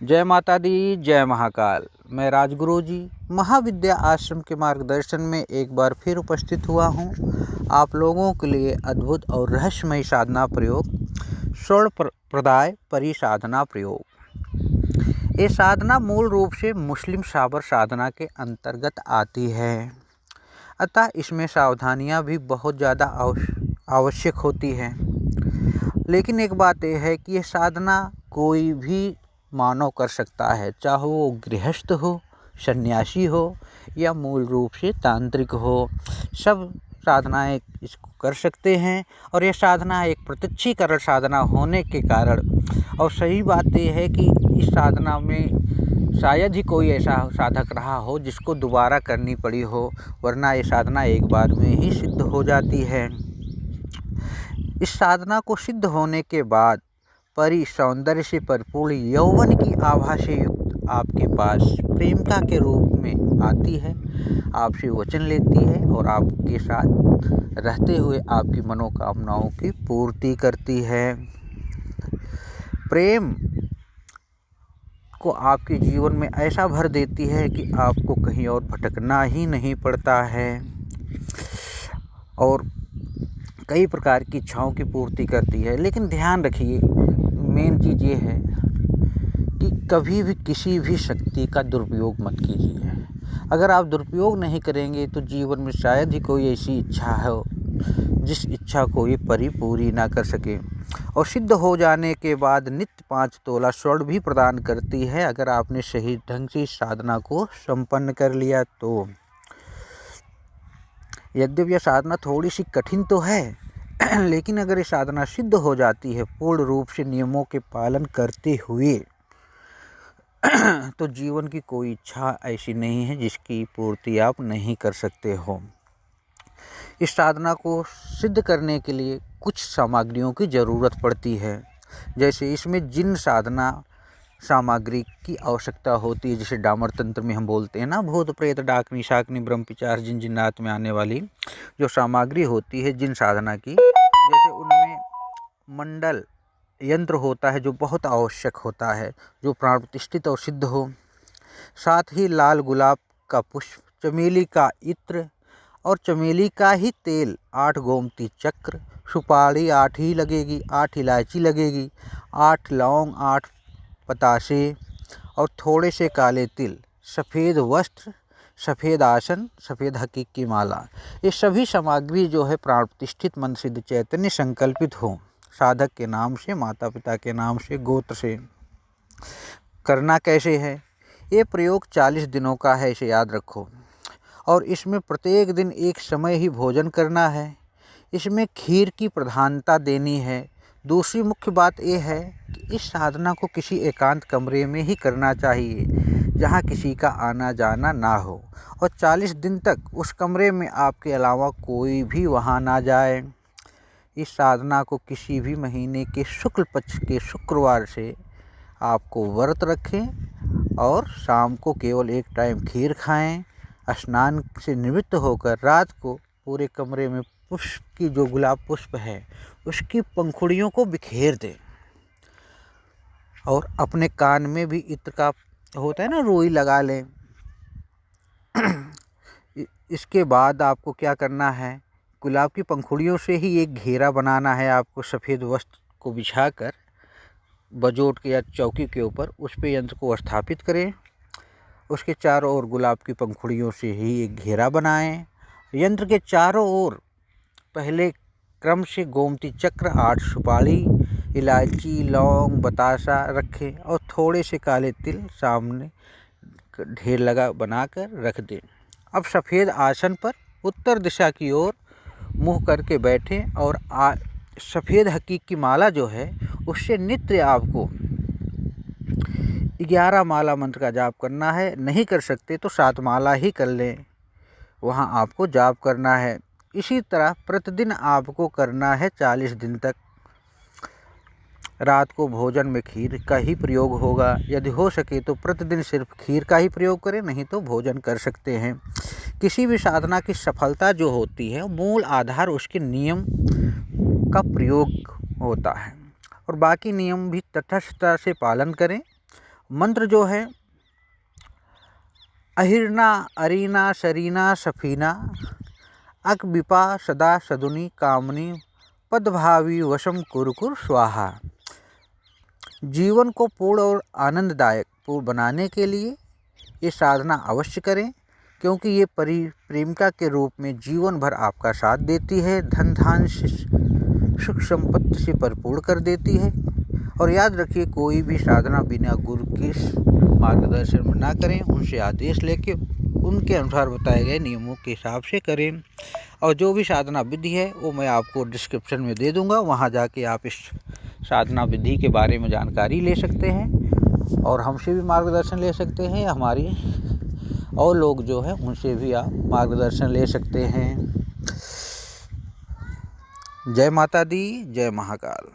जय माता दी, जय महाकाल। मैं राजगुरु जी महाविद्या आश्रम के मार्गदर्शन में एक बार फिर उपस्थित हुआ हूँ आप लोगों के लिए अद्भुत और रहस्यमय साधना प्रयोग स्वर्ण प्रदाय परिसाधना प्रयोग। ये साधना मूल रूप से मुस्लिम साबर साधना के अंतर्गत आती है, अतः इसमें सावधानियाँ भी बहुत ज़्यादा आवश्यक होती हैं। लेकिन एक बात यह है कि यह साधना कोई भी मानव कर सकता है, चाहे वो गृहस्थ हो, सन्यासी हो या मूल रूप से तांत्रिक हो। सब साधनाएं इसको कर सकते हैं और यह साधना एक प्रत्यक्षीकरण साधना होने के कारण, और सही बात यह है कि इस साधना में शायद ही कोई ऐसा साधक रहा हो जिसको दोबारा करनी पड़ी हो, वरना ये साधना एक बार में ही सिद्ध हो जाती है। इस साधना को सिद्ध होने के बाद परि सौंदर्य से परिपूर्ण यौवन की आभा से युक्त आपके पास प्रेमिका के रूप में आती है, आपसे वचन लेती है और आपके साथ रहते हुए आपकी मनोकामनाओं की पूर्ति करती है। प्रेम को आपके जीवन में ऐसा भर देती है कि आपको कहीं और भटकना ही नहीं पड़ता है, और कई प्रकार की इच्छाओं की पूर्ति करती है। लेकिन ध्यान रखिए, मेन चीज़ ये है कि कभी भी किसी भी शक्ति का दुरुपयोग मत कीजिए। अगर आप दुरुपयोग नहीं करेंगे तो जीवन में शायद ही कोई ऐसी इच्छा हो जिस इच्छा को ये परी पूरी ना कर सके। और सिद्ध हो जाने के बाद नित्य 5 तोला स्वर्ण भी प्रदान करती है, अगर आपने सही ढंग से इस साधना को संपन्न कर लिया तो। यद्यपि यह साधना थोड़ी सी कठिन तो है, लेकिन अगर ये साधना सिद्ध हो जाती है पूर्ण रूप से नियमों के पालन करते हुए, तो जीवन की कोई इच्छा ऐसी नहीं है जिसकी पूर्ति आप नहीं कर सकते हो। इस साधना को सिद्ध करने के लिए कुछ सामग्रियों की ज़रूरत पड़ती है, जैसे इसमें जिन साधना सामग्री की आवश्यकता होती है, जैसे डामर तंत्र में हम बोलते हैं ना, भूत प्रेत डाकनी शाकनी ब्रह्म पिचार जिन जिन्नात में आने वाली जो सामग्री होती है जिन साधना की, जैसे उनमें मंडल यंत्र होता है जो बहुत आवश्यक होता है, जो प्राण प्रतिष्ठित और सिद्ध हो। साथ ही लाल गुलाब का पुष्प, चमेली का इत्र और चमेली का ही तेल, 8 गोमती चक्र, सुपारी 8 ही लगेगी, 8 इलायची लगेगी, 8 लौंग, 8 पतासे और थोड़े से काले तिल, सफ़ेद वस्त्र, सफ़ेद आसन, सफ़ेद हकीक की माला। ये सभी सामग्री जो है प्राण प्रतिष्ठित मन सिद्ध चैतन्य संकल्पित हो, साधक के नाम से, माता पिता के नाम से, गोत्र से। करना कैसे है? ये प्रयोग 40 दिनों का है, इसे याद रखो। और इसमें प्रत्येक दिन एक समय ही भोजन करना है। इसमें खीर की प्रधानता देनी है। दूसरी मुख्य बात यह है कि इस साधना को किसी एकांत कमरे में ही करना चाहिए जहाँ किसी का आना जाना ना हो, और 40 दिन तक उस कमरे में आपके अलावा कोई भी वहाँ ना जाए। इस साधना को किसी भी महीने के शुक्ल पक्ष के शुक्रवार से आपको व्रत रखें और शाम को केवल एक टाइम खीर खाएं। स्नान से निवृत्त होकर रात को पूरे कमरे में पुष्प की, जो गुलाब पुष्प है उसकी पंखुड़ियों को बिखेर दें, और अपने कान में भी इत्र का होता है ना, रुई लगा लें। इसके बाद आपको क्या करना है, गुलाब की पंखुड़ियों से ही एक घेरा बनाना है आपको, सफ़ेद वस्त्र को बिछाकर बजोट के या चौकी के ऊपर उस पे यंत्र को स्थापित करें। उसके चारों ओर गुलाब की पंखुड़ियों से ही एक घेरा बनाएं। यंत्र के चारों ओर पहले क्रम से गोमती चक्र, 8 सुपारी, इलायची, लौंग, बतासा रखें और थोड़े से काले तिल सामने ढेर लगा बनाकर रख दें। अब सफ़ेद आसन पर उत्तर दिशा की ओर मुँह करके बैठें और सफ़ेद हकीक की माला जो है उससे नित्य आपको 11 माला मंत्र का जाप करना है। नहीं कर सकते तो 7 माला ही कर लें, वहाँ आपको जाप करना है। इसी तरह प्रतिदिन आपको करना है 40 दिन तक। रात को भोजन में खीर का ही प्रयोग होगा। यदि हो सके तो प्रतिदिन सिर्फ खीर का ही प्रयोग करें, नहीं तो भोजन कर सकते हैं। किसी भी साधना की सफलता जो होती है मूल आधार उसके नियम का प्रयोग होता है, और बाकी नियम भी तटस्थता से पालन करें मंत्र जो है अहिर्ना अरीना शरीना सफीना अक विपा सदा सदुनी कामनी पदभावी वशम कुरकुर स्वाहा। जीवन को पूर्ण और आनंददायक पूर्ण बनाने के लिए ये साधना अवश्य करें, क्योंकि ये प्रेमिका के रूप में जीवन भर आपका साथ देती है, धन धान सुख संपत्ति से भरपूर कर देती है। और याद रखिए, कोई भी साधना बिना गुरु के मार्गदर्शन में ना करें, उनसे आदेश लेके उनके अनुसार बताए गए नियमों के हिसाब से करें। और जो भी साधना विधि है वो मैं आपको डिस्क्रिप्शन में दे दूंगा, वहाँ जाके आप इस साधना विधि के बारे में जानकारी ले सकते हैं और हमसे भी मार्गदर्शन ले सकते हैं। हमारी और लोग जो हैं उनसे भी आप मार्गदर्शन ले सकते हैं। जय माता दी, जय महाकाल।